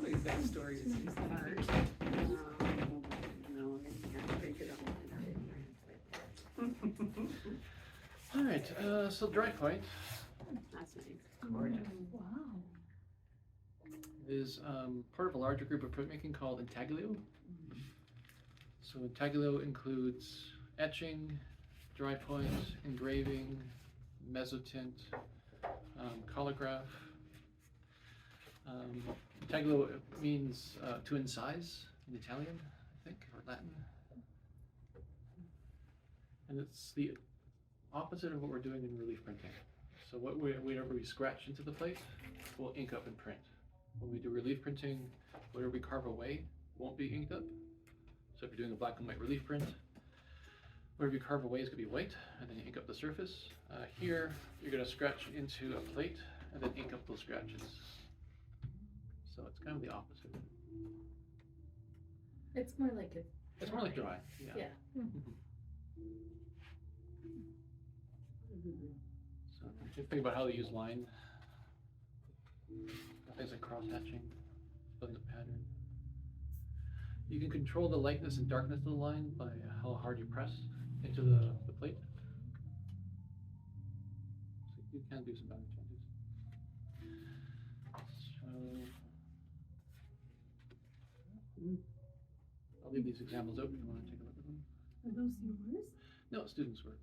Somebody's got stories. It's hard. No, I can't figure it out. All right, so Drypoint That's nice. Gorgeous. Wow. is part of a larger group of printmaking called intaglio. So intaglio includes etching, drypoint, engraving, mezzotint, collograph. Intaglio means to incise in Italian, I think, or Latin. And it's the opposite of what we're doing in relief printing. So whatever we scratch into the plate, we'll ink up and print. When we do relief printing, whatever we carve away won't be inked up. So if you're doing a black and white relief print, whatever you carve away is going to be white, and then you ink up the surface. Here, you're going to scratch into a plate and then ink up those scratches. So it's kind of the opposite. It's more like a. It's more like dry. Yeah. Yeah. So if you think about how they use line, things like cross hatching, filling the pattern. You can control the lightness and darkness of the line by how hard you press into the plate. So you can do some boundary changes. So I'll leave these examples out if you want to take a look at them. Are those yours? No, students' work.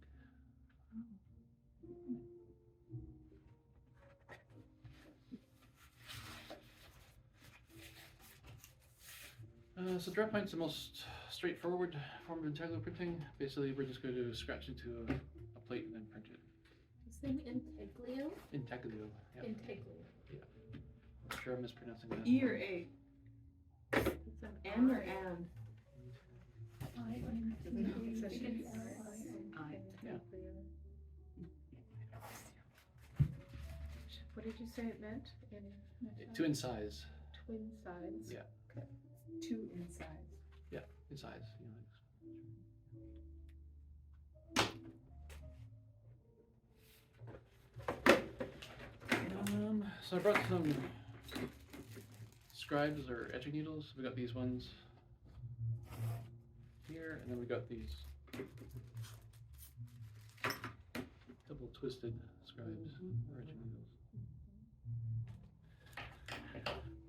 So Drypoint's the most straightforward form of intaglio printing. Basically, we're just going to scratch into a plate and then print it. Saying intaglio? Intaglio. Yeah. Intaglio. I'm sure I'm mispronouncing that. E or A? It's an N or and? What did you say it meant? To incise. Twin sides? Yeah. Okay. Two insides. Yeah, incise. So I brought some scribes or etching needles. We got these ones here, and then we got these double twisted scribes or etching needles.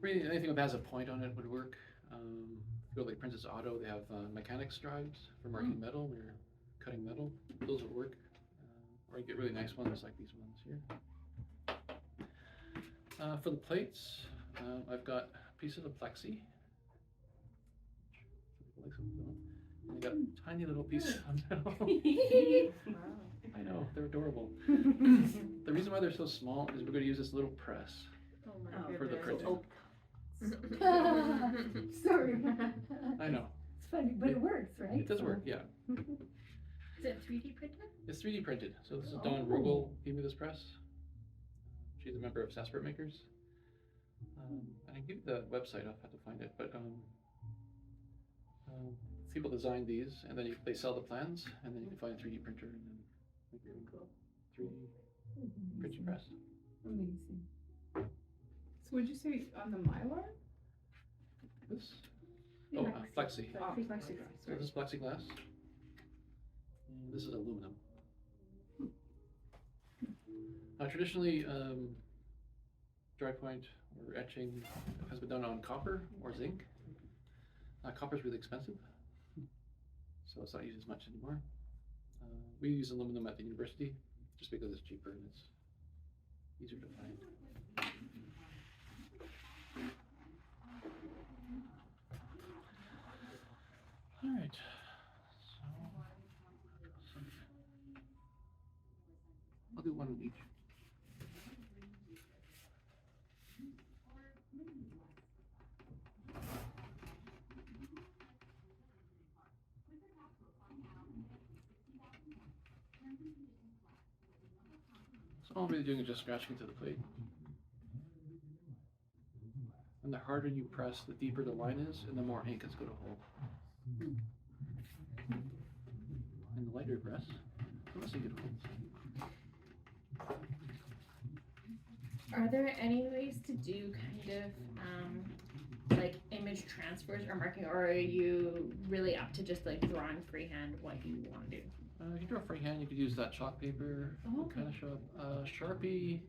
Really, anything that has a point on it would work. If you go like Princess Auto, they have mechanic scribes for marking metal when you're cutting metal. Those would work. Or you get really nice ones like these ones here. For the plates, I've got pieces of plexi. And I got tiny little pieces of metal. I know, they're adorable. The reason why they're so small is we're going to use this little press for the printing. Sorry. I know. It's funny, but it works, right? It does work, yeah. Is it 3D printed? It's 3D printed. So this is Dawn Rugel gave me this press. She's a member of SAS Printmakers. I can give you the website, I'll have to find it, but people design these and then they sell the plans and then you can find a 3D printer and then make your own 3D printing press. Amazing. So would you say on the Mylar? This? Oh, Flexi. Oh, plexiglass. So this is plexiglass. And this is aluminum. Traditionally, Drypoint or etching has been done on copper or zinc. Copper is really expensive, so it's not used as much anymore. We use aluminum at the university just because it's cheaper and it's easier to find. All right. I'll do one of each. So all I'm really doing is just scratching into the plate. And the harder you press, the deeper the line is, and the more ink it's going to hold. And the lighter you press, the less ink it holds. Are there any ways to do kind of like image transfers or marking, or are you really up to just like drawing freehand what you want to do? You can draw freehand, you could use that chalk paper, Oh, to kind of show up. Sharpie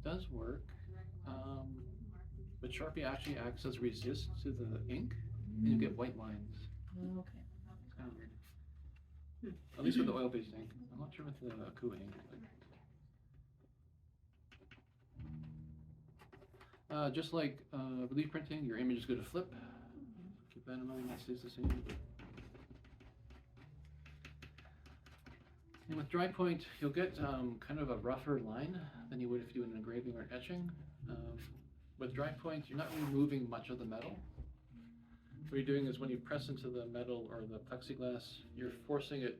does work, but Sharpie actually acts as resist to the ink, and you get white lines. Okay. It's kind of weird. At least with the oil-based ink. I'm not sure with the Hues ink. Just like relief printing, your image is going to flip. Keep that in mind, that stays the same. And with Drypoint, you'll get kind of a rougher line than you would if you do an engraving or an etching. With Drypoint, you're not removing much of the metal. What you're doing is when you press into the metal or the plexiglass, you're forcing it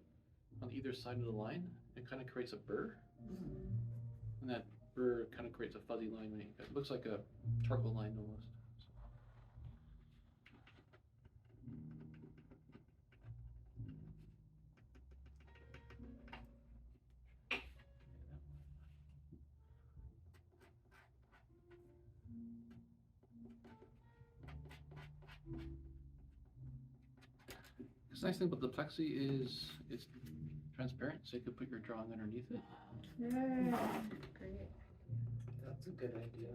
on either side of the line. It kind of creates a burr. And that burr kind of creates a fuzzy line. When it looks like a charcoal line almost. The nice thing about the plexi is it's transparent, so you can put your drawing underneath it. Yeah. Great. That's a good idea.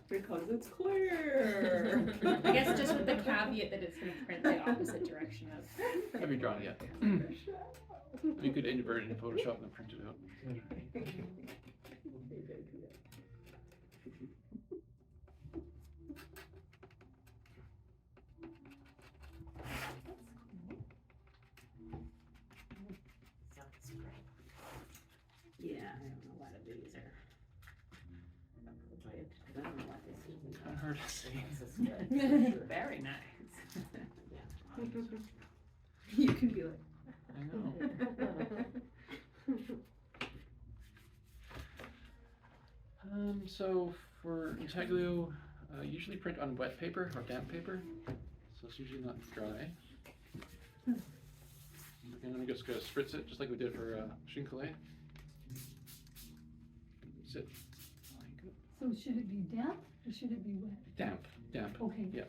Because it's clear. I guess just with the caveat that it's going to print the opposite direction of. Have your drawing yet? You could invert it in Photoshop and then print it out. Yeah, I don't know what these are. I don't know what this is. Kind of hard to see. This is good. Very nice. You can be like. I know. So for intaglio, usually print on wet paper or damp paper, so it's usually not dry. And I'm just gonna spritz it, just like we did for Shinkale. Sit. So should it be damp or should it be wet? Damp, damp. Okay. Yeah.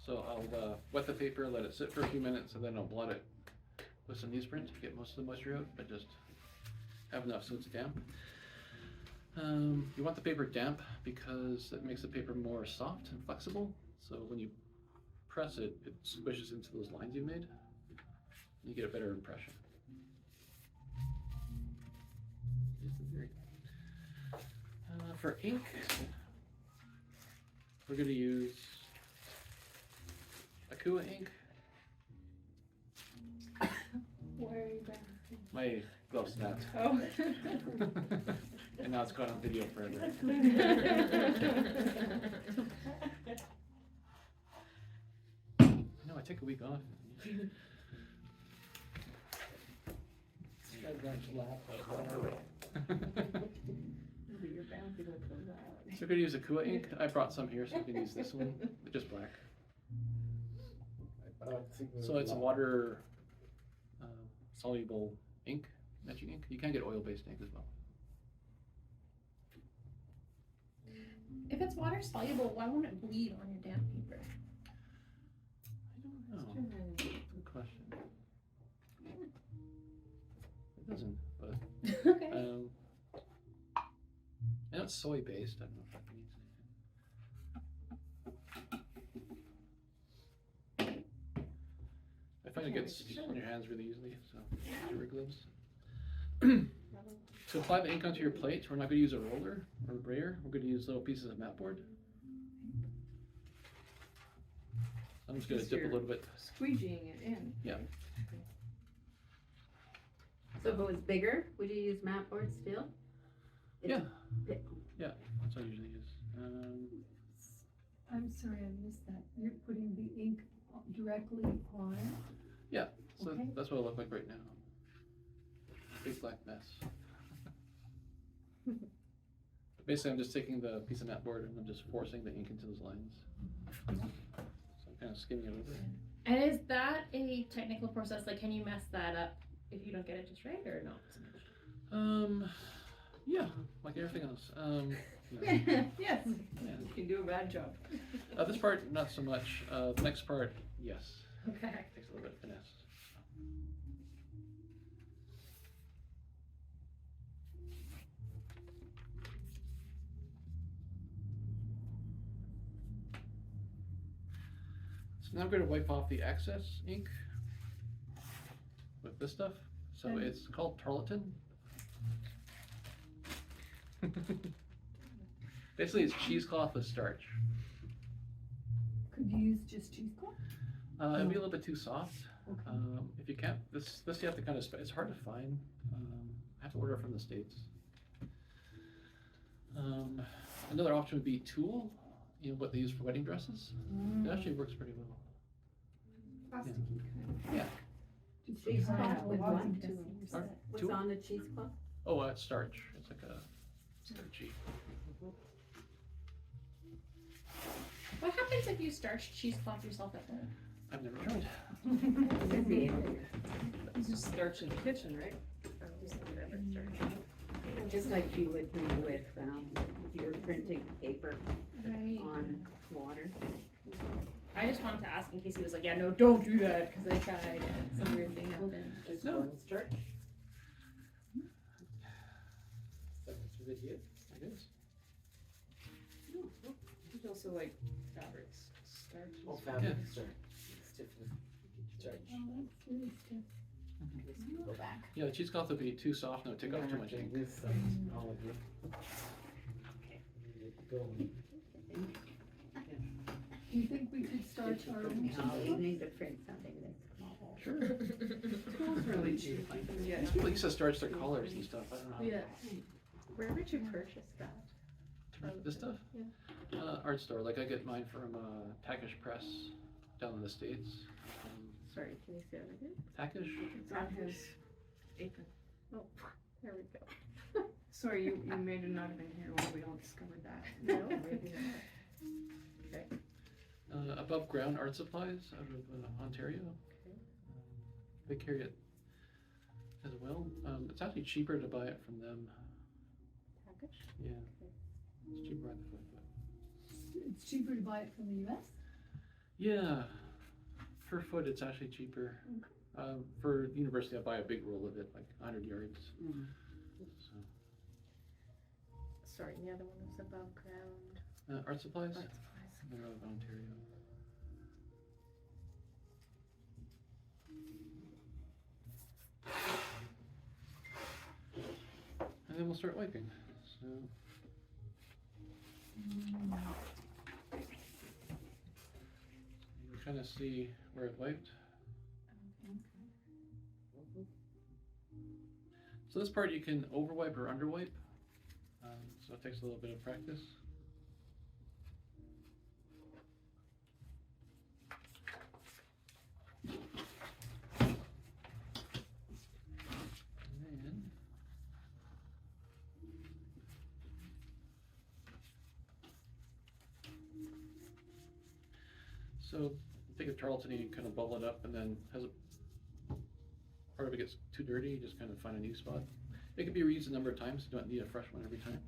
So I'll wet the paper, let it sit for a few minutes, and then I'll blot it with some newsprint to get most of the moisture out, but just have enough so it's damp. You want the paper damp because it makes the paper more soft and flexible. So when you press it, it squishes into those lines you made, and you get a better impression. For ink, we're going to use Akua ink. Where are you going? My glove snapped. Oh. And now it's gone on video forever. No, I take a week off. So we're going to use Akua ink. I brought some here, so we can use this one. It's just black. So it's a water soluble ink, etching ink. You can get oil-based ink as well. If it's water soluble, why won't it bleed on your damp paper? I don't know. Good question. It doesn't, but Okay. I know it's soy-based. I don't know if that means anything. I find it gets on your hands really easily, so use your gloves. To apply the ink onto your plate, we're not going to use a roller or a brayer. We're going to use little pieces of mat board. I'm just going to dip a little bit. Squeegeeing it in. Yeah. So if it was bigger, would you use mat board still? Yeah. Yeah, that's what I usually use. I'm sorry, I missed that. You're putting the ink directly on? Yeah, so Okay. that's what I look like right now. Big black mess. But basically, I'm just taking the piece of mat board and I'm just forcing the ink into those lines. So I'm kind of skimming it over. And is that a technical process? Like, can you mess that up if you don't get it just right, or not so much? Yeah, like everything else. Yeah. Yes. Yeah. You can do a bad job. This part, not so much. The next part, yes. Okay. Takes a little bit of finesse. So now I'm going to wipe off the excess ink with this stuff. So it's called tarlatan. Basically, it's cheesecloth with starch. Could you use just cheesecloth? It'd be a little bit too soft. Okay. If you can't, this you have to kind of. It's hard to find. I have to order it from the States. Another option would be tulle. You know what they use for wedding dresses. It actually works pretty well. Plasticky kind of. Yeah. Just Cheesecloth cheesecloth with lots what? of tulle. What's Tulle? on the cheesecloth? Oh, it's starch. It's like a starchy. What happens if you starch cheesecloth yourself at home? I've never tried. It's just starch in the kitchen, right? Just like you would do with your printing paper Right. on water. I just wanted to ask in case he was like, yeah, no, don't do that, because I tried and some weird thing happened. Just No. cornstarch. That's a good idea, I guess. There's also like fabrics, starch. Oh, fabric, sorry. Stiff. Sorry. Oh, that's really stiff. Go back. Yeah, the cheesecloth would be too soft and it would take off too much ink. This, all of you. Okay. Go. Do you think we could start our own No, you cheesecloth? need to print something that's small. Sure. It's really cheap. Yeah. People used to starch their collars and stuff. I don't know. Yeah. Where would you purchase that? This stuff? Yeah. Art store. Like I get mine from Takish Press down in the States. Sorry, can you say that again? Takish? It's on his apron. Oh, there we go. Sorry, you may not have been here when we all discovered that. No, maybe not. Above Ground Art Supplies out of Ontario. They carry it as well. It's actually cheaper to buy it from them. Package? Yeah. It's cheaper at the foot. It's cheaper to buy it from the US? Yeah. Per foot, it's actually cheaper. For university, I buy a big roll of it, like 100 yards. So, Sorry, the other one was above ground. art supplies? Art supplies. They're out of Ontario. And then we'll start wiping. So. You can kind of see where it wiped. So this part you can overwipe or underwipe. So it takes a little bit of practice. And then so think of tarlatan, you kind of bubble it up, and then as a part of it gets too dirty, you just kind of find a new spot. It can be reused a number of times, you don't need a fresh one every time.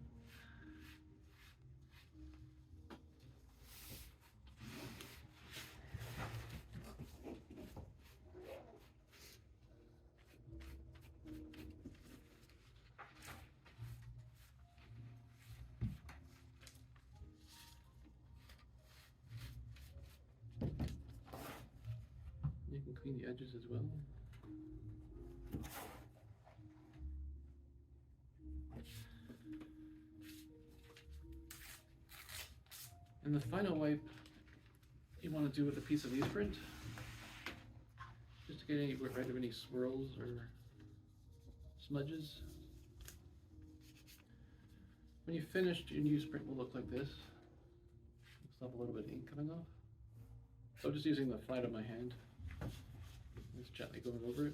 You can clean the edges as well. And the final wipe you want to do with a piece of newsprint, just to get rid of any swirls or smudges. When you've finished, your newsprint will look like this. Still have a little bit of ink coming off. So I'm just using the flat of my hand, just gently going over it.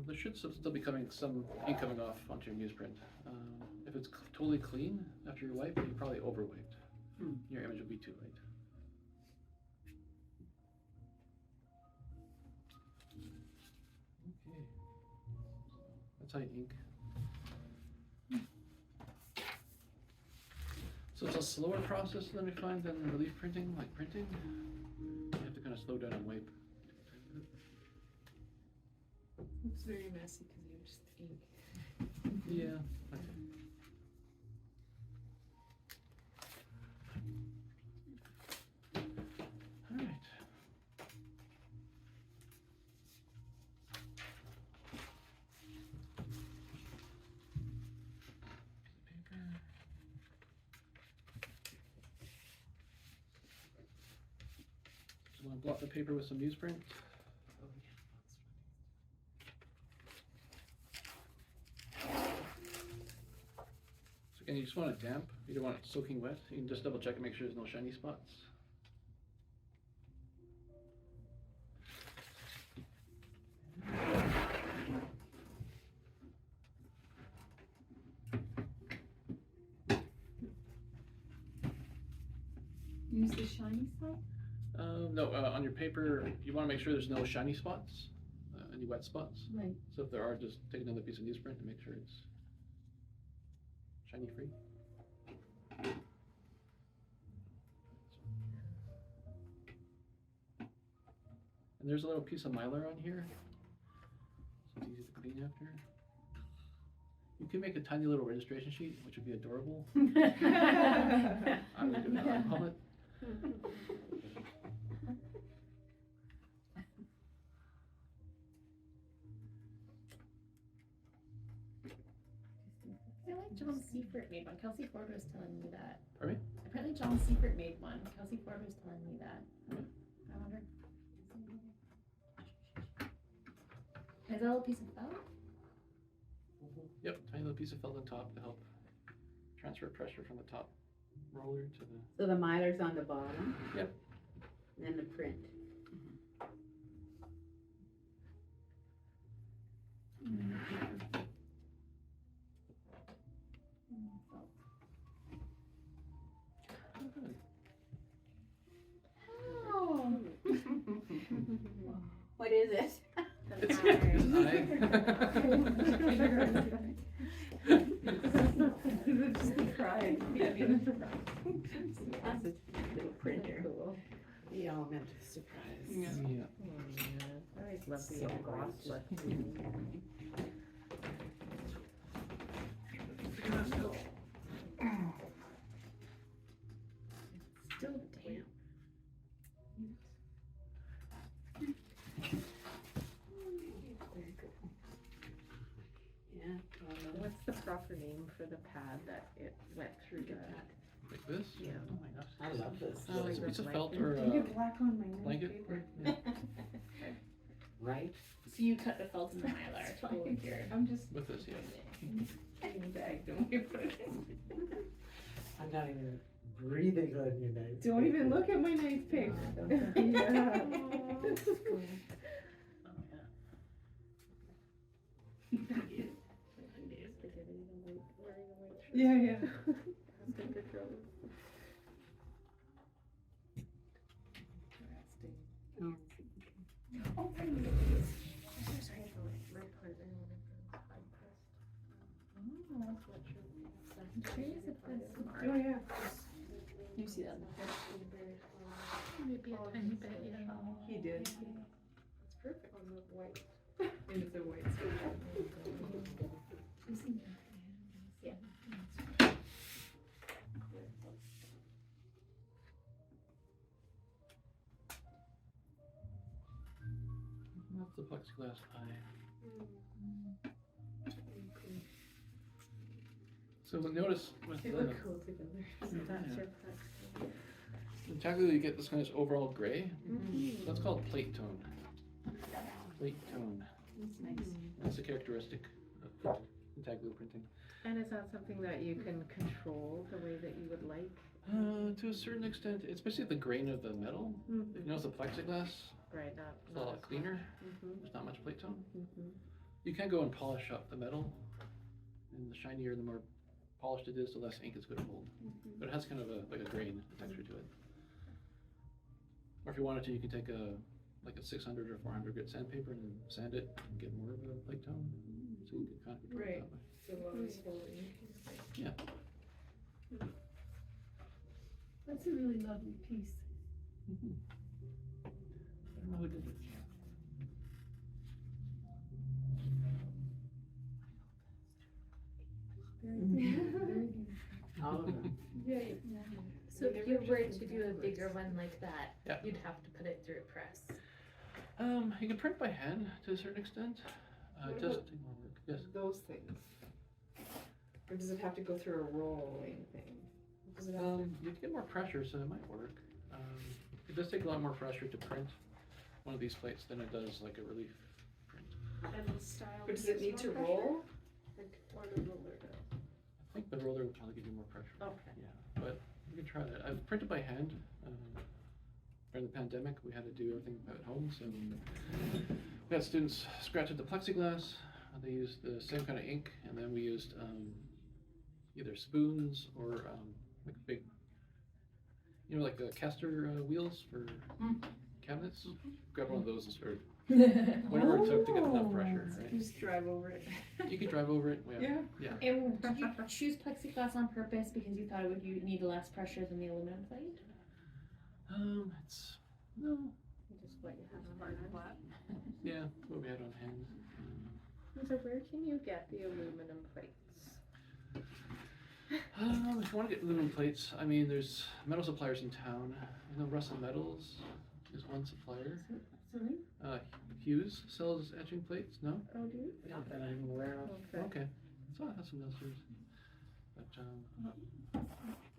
There should still be some ink coming off onto your newsprint. If it's totally clean after your wipe, you probably overwiped. Your image will be too light. Okay, that's how you ink. So it's a slower process than we find than relief printing, like printing. You have to kind of slow down and wipe. It's very messy because you just ink. Yeah. All right. So I'm gonna blot the paper with some newsprint. And you just want it damp, you don't want it soaking wet. You can just double check and make sure there's no shiny spots. Use the shiny side? No, on your paper, you want to make sure there's no shiny spots, any wet spots. Right. So if there are, just take another piece of newsprint to make sure it's shiny free. And there's a little piece of mylar on here, so it's easy to clean after. You can make a tiny little registration sheet, which would be adorable. I would do it on Pullman. I feel like John Seifert made one. Kelsey Ford was telling me that. Pardon me? Apparently John Seifert made one. Kelsey Ford was telling me that. I wonder. Is that a little piece of felt? Yep, tiny little piece of felt on top to help transfer pressure from the top roller to the. So the mylar's on the bottom? Yep. And then the print. Oh. What is it? It's an eye. Just cried. That's a little printer. Cool. The element of surprise. Yeah. I always love the embossed. Still damp. Yeah. What's the proper name for the pad that it went through that? Like this? Yeah. Oh my gosh. I love this. So it's a piece of felt or I get black on my blanket. paper. Yeah. Right? So you cut the felt in the mylar. It's to fine. go with your I'm just With this, yeah. in the bag. Don't worry about it. I'm not even breathing good in your night. Don't even look at my nice pic. Yeah. Yeah, yeah. Oh, I'm curious if that's smart. Oh, yeah. You see that? Maybe a tiny bit, yeah. He did. It's perfect. On the white. And it's a white Yeah. That's the plexiglass eye. So notice with They the, look cool together. in Tackle you get this kind of overall gray. So that's called plate tone. Plate tone. That's nice. That's a characteristic of Tackle printing. And is that something that you can control the way that you would like? To a certain extent, especially the grain of the metal. If you notice the plexiglass, Right, it's a lot cleaner. Mm-hmm. There's not much plate tone. Mm-hmm. You can go and polish up the metal, and the shinier, the more polished it is, the less ink it's going to hold. But it has kind of like a grain texture to it. Or if you wanted to, you could take a 600 or 400 grit sandpaper and then sand it and get more of a light tone. So you can kind of control it that way. So always holding. Yeah. That's a really lovely piece. I don't know who did it. Very good, very good. Oh, Yeah. So if you were to do a bigger one like that, Yeah. you'd have to put it through a press. You can print by hand to a certain extent. What Just about- take more work. Yes. Those things. Or does it have to go through a rolling thing? Does it have to? You can get more pressure, so it might work. It does take a lot more pressure to print one of these plates than it does like a relief print. And the style. But does it need to roll? Like, or the roller does? I think the roller would probably give you more pressure. Okay. Yeah, but you can try that. I've printed by hand. During the pandemic, we had to do everything at home, so we had students scratch at the plexiglass. They used the same kind of ink, and then we used either spoons or like big, like the caster wheels for cabinets. Grab one of those and start whatever it took to get enough pressure. You Right? just drive over it. You could drive over it. Yeah. And did you choose plexiglass on purpose because you thought it would need less pressure than the aluminum plate? It's no. Just what you have on hand. Yeah, what we had on hand. So where can you get the aluminum plates? If you want to get aluminum plates, I mean, there's metal suppliers in town. I know Russell Metals is one supplier. Sorry? Hues sells etching plates. No? Oh, do you? not that I'm aware of. Okay. Okay. So I have some nosters. But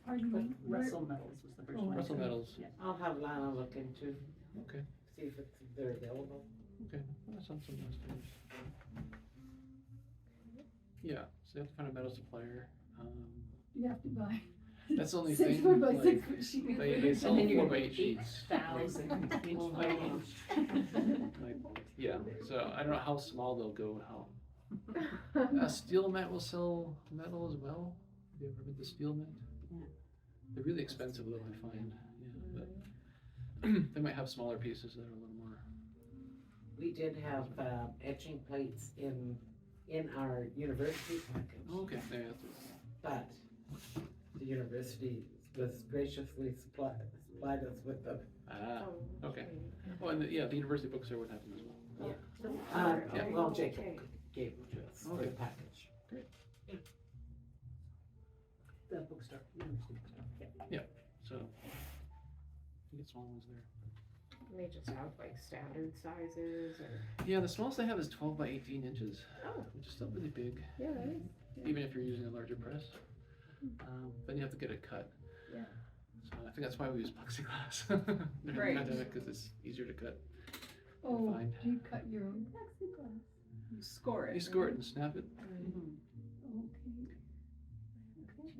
Pardon me? Russell Metals was the first Oh, one. Russell Metals. I'll have Lana look into, Okay. see if they're available. Okay. I'll send some nosters. Yeah. So you have to find a metal supplier. You have to buy. That's the only 6 thing, 4 by like, 6 foot sheet. They sell And then you're 4 gonna by 8 sheets. 8,000 inch by inch. Like, yeah. So I don't know how small they'll go. How steel mat will sell metal as well. Have you ever been to steel mat? Yeah. They're really expensive though, I find. Yeah, but they might have smaller pieces that are a little more. We did have etching plates in our university package, Okay. Yeah. but the university was graciously supplied us with them. Oh, Okay. Oh, and the university bookstore would have them as well. Yeah, well, Jacob okay. gave them to us for Okay. the package. The bookstore, university bookstore. So you get small ones there. They just have like standard sizes or. Yeah, the smallest they have is 12 by 18 inches, Oh, which is still really big, yeah, that is. even if you're using a larger press. Then you have to get it cut. Yeah. So I think that's why we use plexiglass during Right. the pandemic, because it's easier to cut. Oh, Fine. do you cut your own plexiglass? You score it. You score it and snap it.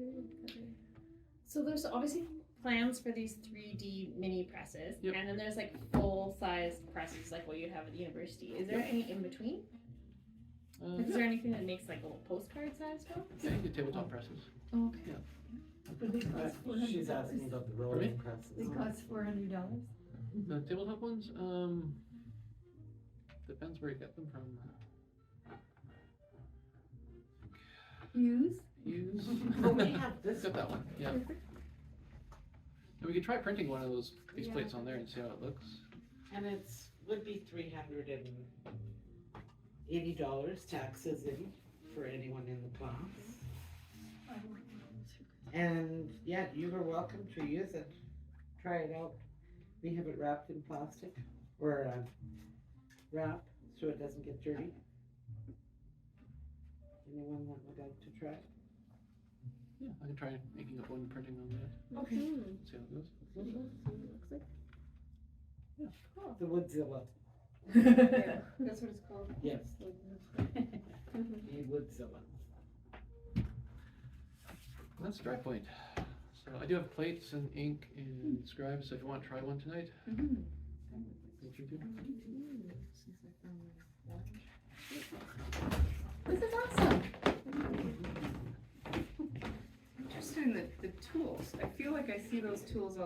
Okay. So there's obviously plans for these 3D mini presses, Yep. and then there's like full-sized presses like what you'd have at the university. Is there any in between? Is there anything that makes like little postcard sized ones? Yeah, you get tabletop presses. Okay. But they cost She's asking $400. about the Pardon rolling me? presses. They cost $400. The tabletop ones, depends where you get them from. Hues? Hues. Oh, we have this Got that one. Yeah. And we could try printing one of these plates on there and see how it looks. And would be $380 taxes in for anyone in the class. And yeah, you are welcome to use it. Try it out. We have it wrapped in plastic or wrap so it doesn't get dirty. Anyone that would like to try? Yeah, I can try making up one printing on that. Okay. See how it goes. Looks like. The Woodzilla. Yeah, that's what it's called. Yes, the Woodzilla. That's Drypoint. So I do have plates and ink and scribes, so if you want to try one tonight. What you do? in the tools. I feel like I see those tools all